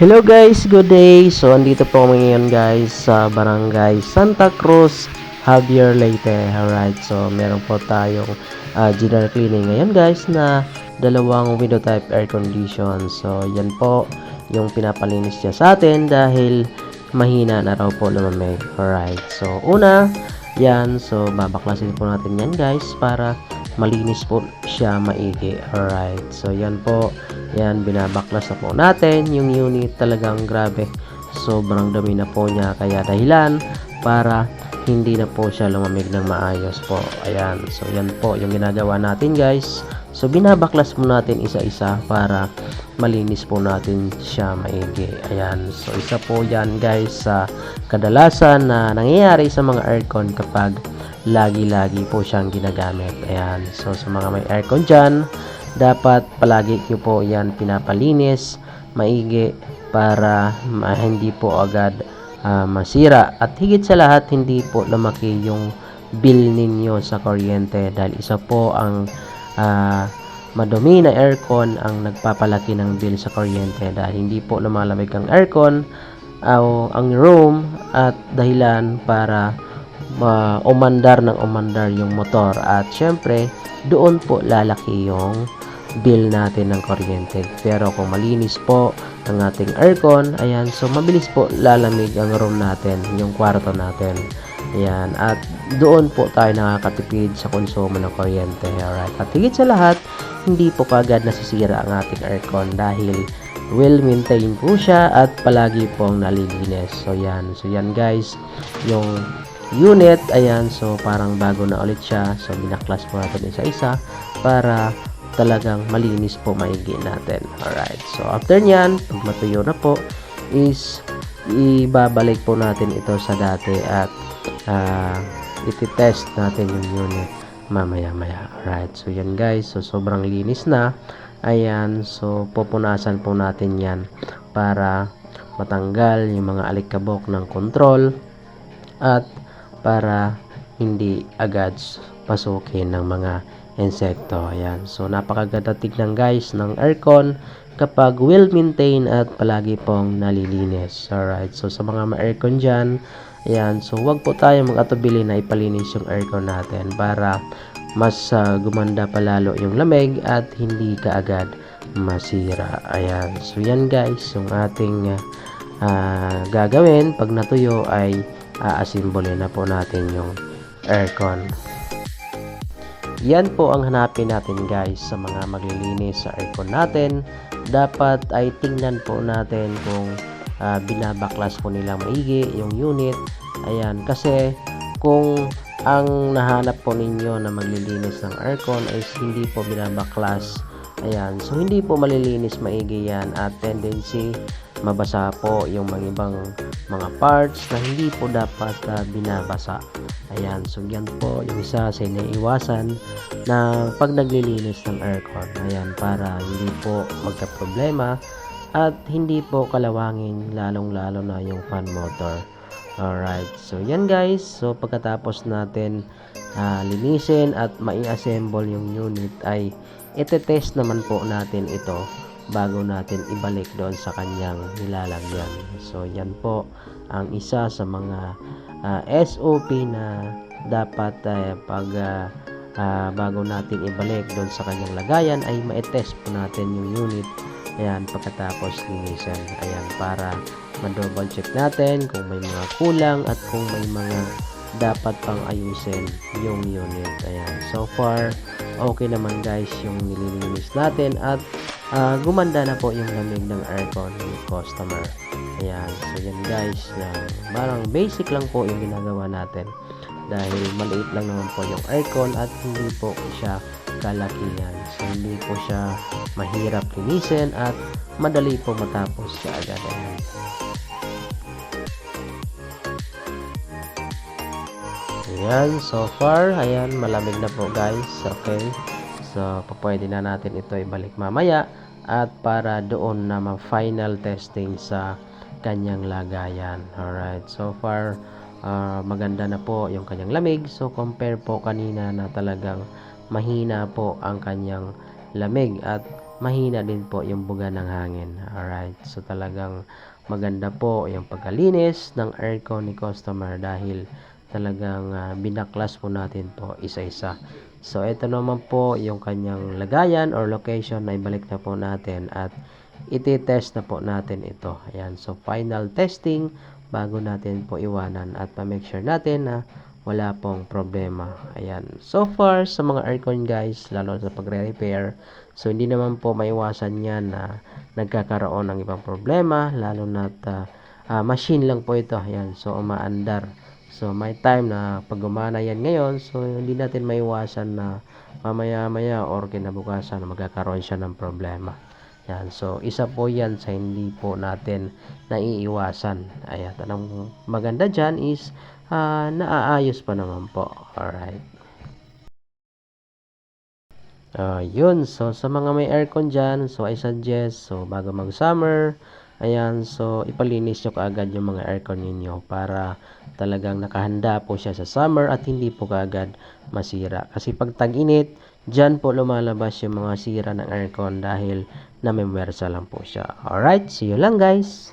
Hello guys, good day. So andito po kami ngayon guys sa Barangay Santa Cruz, Javier Leyte. Alright, so meron po tayong general cleaning ngayon guys na dalawang window type air condition. So yan po yung pinapalinis niya sa atin dahil mahina na raw po lumamig. Alright, so una, yan. So babaklasin po natin yan guys para malinis po siya maigi. Alright, so yan po. Yan, binabaklas na po natin yung unit. Talagang grabe, sobrang dami na po niya, kaya dahilan para hindi na po siya lumamig ng maayos po. Ayan, so yan po yung ginagawa natin guys. So binabaklas mo natin isa-isa para malinis po natin siya maigi. Ayan, so isa po yan guys sa kadalasan na nangyayari sa mga aircon kapag lagi-lagi po siyang ginagamit. Ayan, so sa mga may aircon dyan, dapat palagi nyo po yan pinapalinis maigi para hindi po agad masira, at higit sa lahat hindi po lumaki yung bill ninyo sa kuryente dahil isa po ang madumi na aircon ang nagpapalaki ng bill sa kuryente dahil hindi po lumalamig ang aircon o ang room, at dahilan para umandar ng umandar yung motor, at syempre doon po lalaki yung bill natin ng kuryente. Pero kung malinis po ang ating aircon, ayan, so mabilis po lalamig ang room natin, yung kwarto natin. Ayan, at doon po tayo nakakatipid sa konsumo ng kuryente. Alright, at higit sa lahat, hindi po kagad nasisira ang ating aircon dahil well maintain po siya at palagi pong nalilinis. So yan guys, yung unit. Ayan, so parang bago na ulit siya. So binaklas po natin isa-isa para talagang malinis po maigi natin. Alright, so after nyan, pag matuyo na po, is ibabalik po natin ito sa dati at ititest natin yung unit mamaya-maya. Alright, so yan guys, so sobrang linis na. Ayan, so pupunasan po natin yan para matanggal yung mga alikabok ng control at para hindi agad pasukin ng mga insekto. Ayan, so napakaganda tignan guys ng aircon kapag well maintained at palagi pong nalilinis. Alright, so sa mga ma-aircon dyan, ayan, so wag po tayo mag-atubili na ipalinis yung aircon natin para mas gumanda palalo yung lamig at hindi kaagad masira. Ayan, so yan guys yung ating gagawin pag natuyo ay aasimbole na po natin yung aircon. Yan po ang hanapin natin guys sa mga maglilinis sa aircon natin. Dapat ay tingnan po natin kung binabaklas po nila maigi yung unit. Ayan, kasi kung ang nahanap po ninyo na maglilinis ng aircon ay hindi po binabaklas, ayan, so hindi po malilinis maigi yan, at tendency mabasa po yung mga ibang mga parts na hindi po dapat binabasa. Ayan, so yan po yung isa sa iniiwasan na pag naglilinis ng aircon. Ayan, para hindi po magka-problema at hindi po kalawangin lalong-lalo na yung fan motor. Alright, so yan guys, so pagkatapos natin linisin at mai-assemble yung unit ay itetest naman po natin ito bago natin ibalik doon sa kanyang nilalagyan. So yan po ang isa sa mga SOP na dapat pag bago natin ibalik doon sa kanyang lagayan ay ma-test po natin yung unit. Ayan, pagkatapos linisin. Ayan, para ma-double check natin kung may mga kulang at kung may mga dapat pang ayusin yung unit. Ayan, so far okay naman guys yung nililinis natin at gumanda na po yung lamig ng aircon ng customer. Ayan, so yan guys, parang basic lang po yung ginagawa natin dahil maliit lang naman po yung aircon at hindi po siya kalakihan, so hindi po siya mahirap linisin at madali po matapos kaagad. Ayan, so far ayan, malamig na po guys. Okay, so pwede na natin ito ibalik mamaya at para doon na ma-final testing sa kanyang lagayan. Alright, so far maganda na po yung kanyang lamig. So compare po kanina na talagang mahina po ang kanyang lamig at mahina din po yung buga ng hangin. Alright, so talagang maganda po yung pagkalinis ng aircon ni customer dahil talagang binaklas po natin po isa-isa. So ito naman po yung kanyang lagayan or location na ibalik na po natin at iti-test na po natin ito. Ayan, so final testing bago natin po iwanan at pa-make sure natin na wala pong problema. Ayan. So far, sa mga aircon guys, lalo sa pagre-repair, so hindi naman po maiwasan yan na nagkakaroon ng ibang problema, lalo na machine lang po ito. Ayan. So, umaandar. So, may time na pag gumana yan ngayon, so hindi natin maiwasan na mamaya-maya or kinabukasan magkakaroon siya ng problema. Yan. So, isa po yan sa hindi po natin naiiwasan. Ayan. Ang maganda dyan is naaayos pa naman po. Alright. Yun. So, sa mga may aircon dyan, so I suggest, so bago mag-summer, ayan, so ipalinis nyo kaagad yung mga aircon ninyo para talagang nakahanda po siya sa summer at hindi po kaagad masira. Kasi pag tag-init, dyan po lumalabas yung mga sira ng aircon dahil namimwersa lang po siya. Alright, see you lang guys!